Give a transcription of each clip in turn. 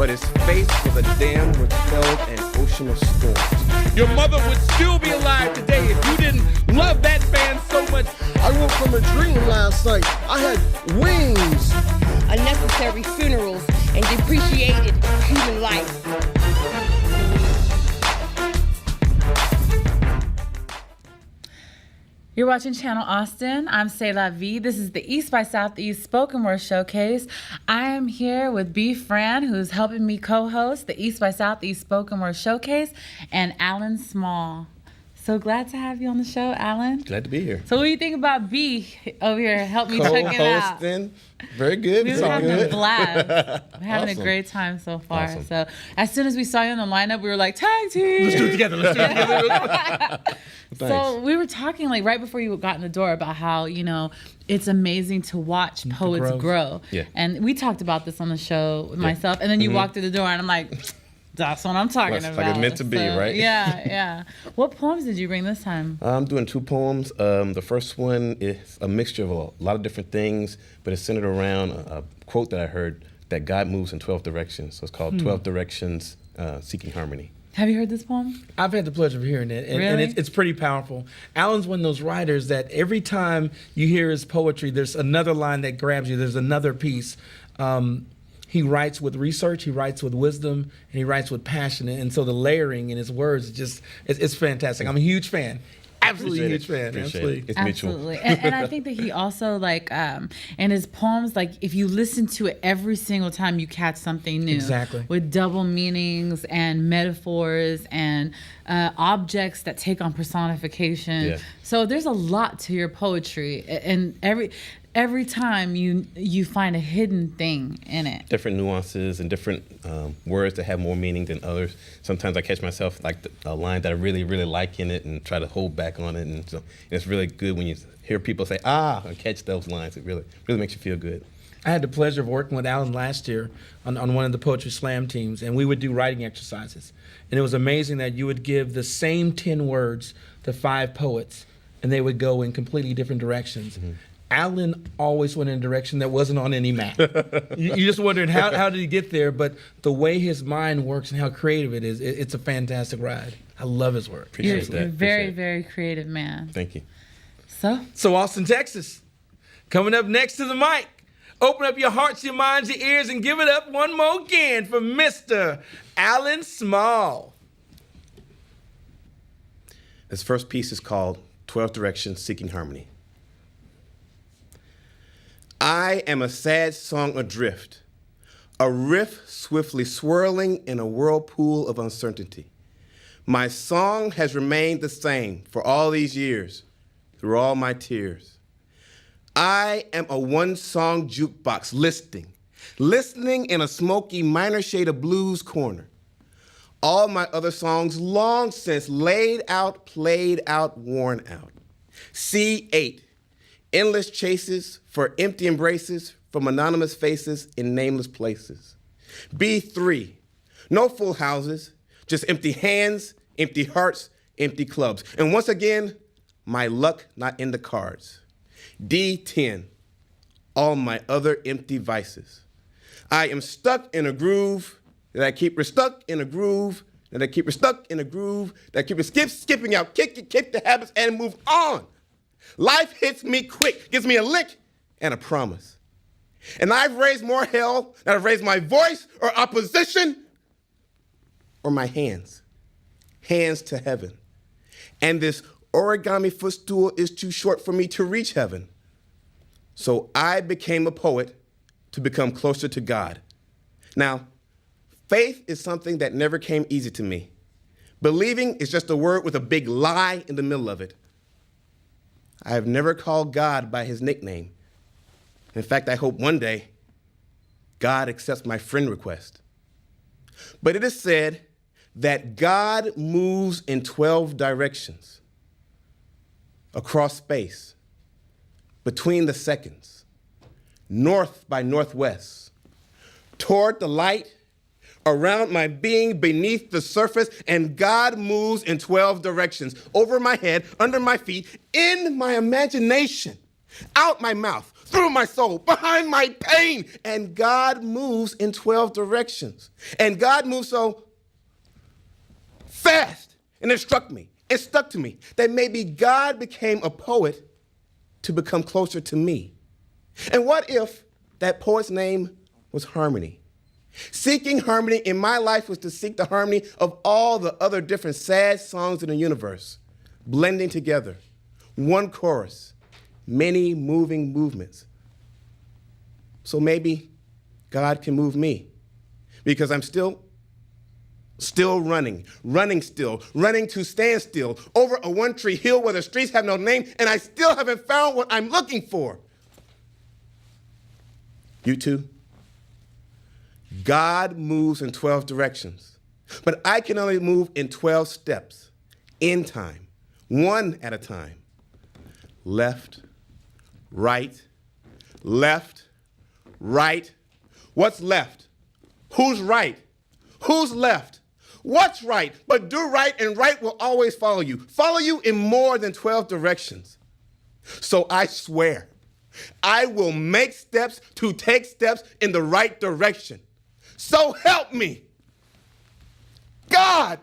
but his face was a dam which held an ocean of storms. Your mother would still be alive today if you didn't love that band so much. I woke from a dream last night. I had wings. Unnecessary funerals and depreciated human life. You're watching Channel Austin. I'm C'est La Vie. This is the East by Southeast Spoken Word Showcase. I am here with B. Fran, who's helping me co-host the East by Southeast Spoken Word Showcase, and Alan Small. So glad to have you on the show, Alan. Glad to be here. So what do you think about B over here? Help me check it out. Co-hosting. Very good. We were having a blast. We're having Awesome. a great time so far. Awesome. So as soon as we saw you in the lineup, we were like, tag team. Let's do it together. Let's do it together. So we were talking like right before you got in the door about how, you know, it's amazing to watch poets grow. Yeah. And we talked about this on the show with myself. And then you walked through the door and I'm like, that's what I'm talking about. Like it's meant to be, right? Yeah. What poems did you bring this time? I'm doing 2 poems. The first one is a mixture of a lot of different things, but it's centered around a quote that I heard that God moves in 12 directions. So it's called 12 Directions Seeking Harmony. Have you heard this poem? I've had the pleasure of hearing it, and Really? it's pretty powerful. Alan's one of those writers that every time you hear his poetry, there's another line that grabs you. There's another piece. He writes with research, he writes with wisdom, and he writes with passion. And so the layering in his words, it's fantastic. I'm a huge fan. Absolutely huge fan. Appreciate Absolutely. it. It's Absolutely. mutual. And I think that he also like in his poems, like if you listen to it every single time you catch something new. Exactly. With double meanings and metaphors and objects that take on personification. Yeah. So there's a lot to your poetry, and every time you find a hidden thing in it. Different nuances and different words that have more meaning than others. Sometimes I catch myself like a line that I really, really like in it and try to hold back on it. And so it's really good when you hear people say, and catch those lines. It really makes you feel good. I had the pleasure of working with Alan last year on one of the Poetry Slam teams, and we would do writing exercises. And it was amazing that you would give the same 10 words to 5 poets, and they would go in completely different directions. Mm-hmm. Alan always went in a direction that wasn't on any map. you just wondered how did he get there, but the way his mind works and how creative it is, it's a fantastic ride. I love his work. Appreciate You're that. a very, very creative man. Thank you. So Austin, Texas, coming up next to the mic. Open up your hearts, your minds, your ears, and give it up one more again for Mr. Alan Small. This first piece is called 12 Directions Seeking Harmony. I am a sad song adrift, a riff swiftly swirling in a whirlpool of uncertainty. My song has remained the same for all these years, through all my tears. I am a one-song jukebox listening in a smoky minor shade of blues corner. All my other songs long since laid out, played out, worn out. C8, endless chases for empty embraces from anonymous faces in nameless places. B3, no full houses, just empty hands, empty hearts, empty clubs. And once again, my luck not in the cards. D10, all my other empty vices. I am stuck in a groove that I keep her stuck in a groove that I keep her stuck in a groove that I keep her skipping out, kick the habits and move on. Life hits me quick, gives me a lick and a promise. And I've raised more hell than I've raised my voice or opposition or my hands to heaven. And this origami footstool is too short for me to reach heaven. So I became a poet to become closer to God. Now, faith is something that never came easy to me. Believing is just a word with a big lie in the middle of it. I have never called God by his nickname. In fact, I hope one day God accepts my friend request. But it is said that God moves in 12 directions across space, between the seconds, north by northwest, toward the light, around my being, beneath the surface, and God moves in 12 directions, over my head, under my feet, in my imagination, out my mouth, through my soul, behind my pain. And God moves in 12 directions. And God moves so fast, and it struck me, it stuck to me, that maybe God became a poet to become closer to me. And what if that poet's name was Harmony? Seeking harmony in my life was to seek the harmony of all the other different sad songs in the universe, blending together. One chorus, many moving movements. So maybe God can move me, because I'm still running to stand still over a one-tree hill where the streets have no name, and I still haven't found what I'm looking for. You too? God moves in 12 directions, but I can only move in 12 steps, in time, one at a time. Left, right, left, right. What's left? Who's right? Who's left? What's right? But do right, and right will always follow you in more than 12 directions. So I swear, I will make steps to take steps in the right direction. So help me, God.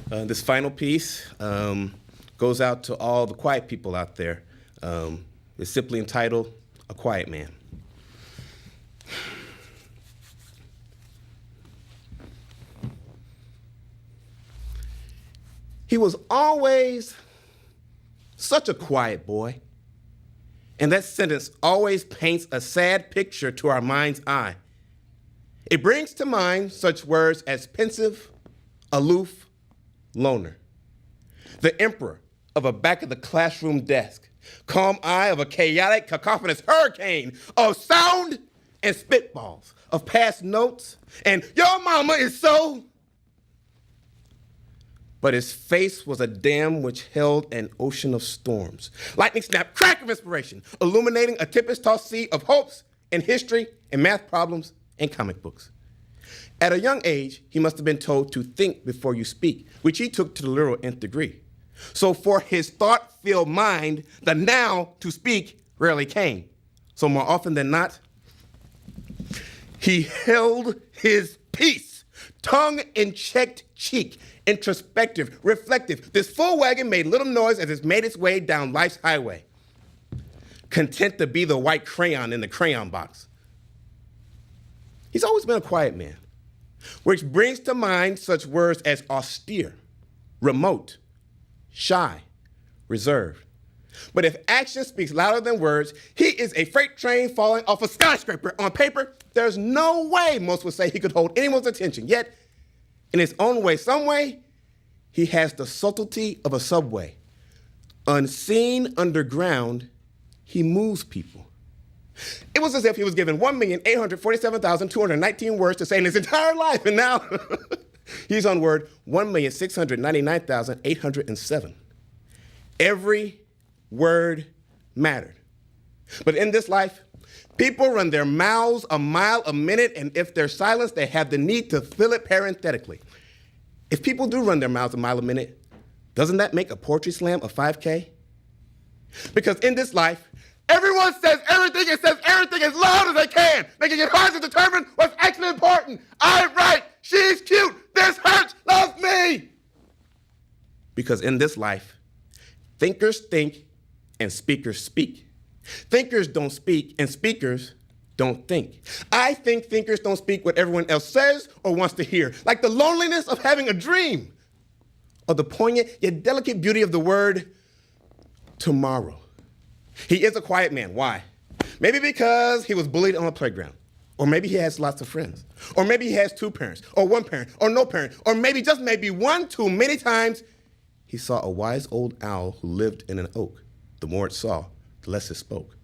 This final piece goes out to all the quiet people out there. It's simply entitled, A Quiet Man. He was always such a quiet boy. And that sentence always paints a sad picture to our mind's eye. It brings to mind such words as pensive, aloof, loner. The emperor of a back of the classroom desk, calm eye of a chaotic, cacophonous hurricane of sound and spitballs, of past notes, and your mama is so. But his face was a dam which held an ocean of storms. Lightning snap, crack of inspiration, illuminating a tempest-tossed sea of hopes and history and math problems and comic books. At a young age, he must have been told to think before you speak, which he took to the literal nth degree. So for his thought-filled mind, the now to speak rarely came. So more often than not, he held his peace, tongue in checked cheek, introspective, reflective. This full wagon made little noise as it made its way down life's highway, content to be the white crayon in the crayon box. He's always been a quiet man, which brings to mind such words as austere, remote, shy, reserved. But if action speaks louder than words, he is a freight train falling off a skyscraper. On paper, there's no way most would say he could hold anyone's attention. Yet, in his own way, some way, he has the subtlety of a subway. Unseen underground, he moves people. It was as if he was given 1,847,219 words to say in his entire life, and now he's on word 1,699,807. Every word mattered. But in this life, people run their mouths a mile a minute, and if they're silenced, they have the need to fill it parenthetically. If people do run their mouths a mile a minute, doesn't that make a poetry slam a 5K? Because in this life, everyone says everything and says everything as loud as they can, making it hard to determine what's actually important. I'm right, she's cute, this hurts, love me. Because in this life, thinkers think and speakers speak. Thinkers don't speak and speakers don't think. I think thinkers don't speak what everyone else says or wants to hear, like the loneliness of having a dream, or the poignant yet delicate beauty of the word tomorrow. He is a quiet man. Why? Maybe because he was bullied on a playground, or maybe he has lots of friends, or maybe he has two parents, or one parent, or no parent, or maybe just maybe one too many times he saw a wise old owl who lived in an oak. The more it saw, the less it spoke.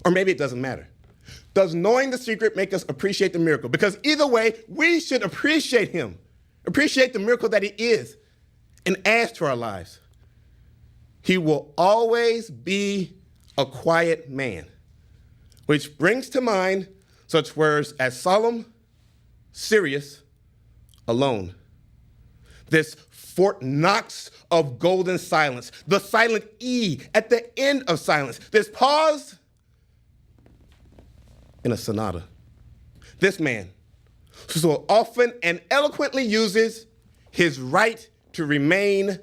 Or maybe it doesn't matter. Does knowing the secret make us appreciate the miracle? Because either way, we should appreciate him, appreciate the miracle that he is, and add to our lives. He will always be a quiet man, which brings to mind such words as solemn, serious, alone. this Fort Knox of golden silence, the silent E at the end of silence, this pause in a sonata. This man, who so often and eloquently uses his right to remain.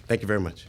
Thank you very much.